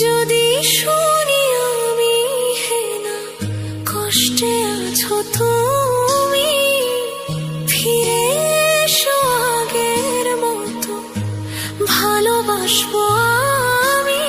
যদি শুনি আমি হে না কষ্টে আছো তুমি, ফিরে এসো আগের মতো ভালোবাসবো আমি।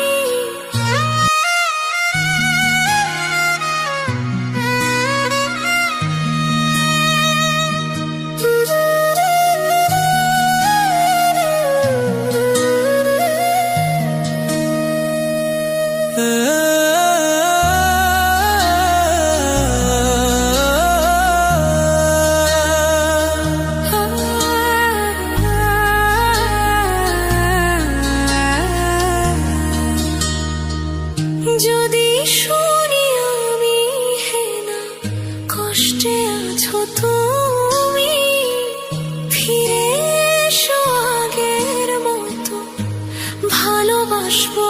যদি শুনি আমি হে না কষ্টে আছো তুমি, ফিরে এসো আগের মতো ভালোবাসবো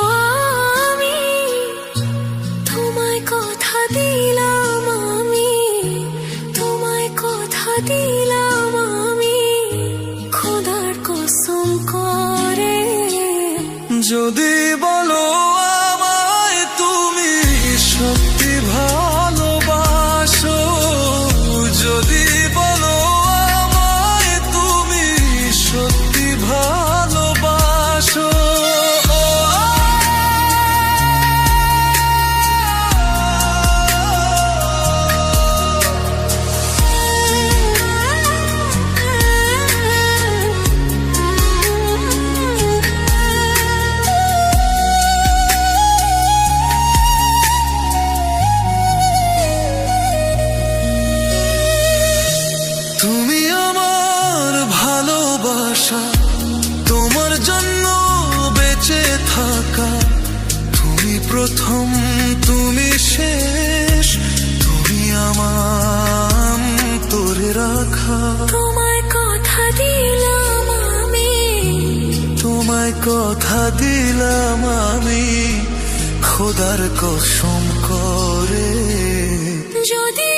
আমি। তোমায় কথা দিলাম আমি, তোমায় কথা দিলাম আমি, খোদার কসম করে। যদি বলো আমায় তুমি সত্যি ভালোবাসো, যদি বলো আমায় তুমি সত্যি ভালোবাসো, তুমি আমার ভালোবাসা, তোমার জন্য বেঁচে থাকা, তুমি প্রথম তুমি শেষ, তুমি আমার তোরে রাখা। তোমায় কথা দিলাম আমি, তোমায় কথা দিলাম আমি, খোদার কসম করে। যদি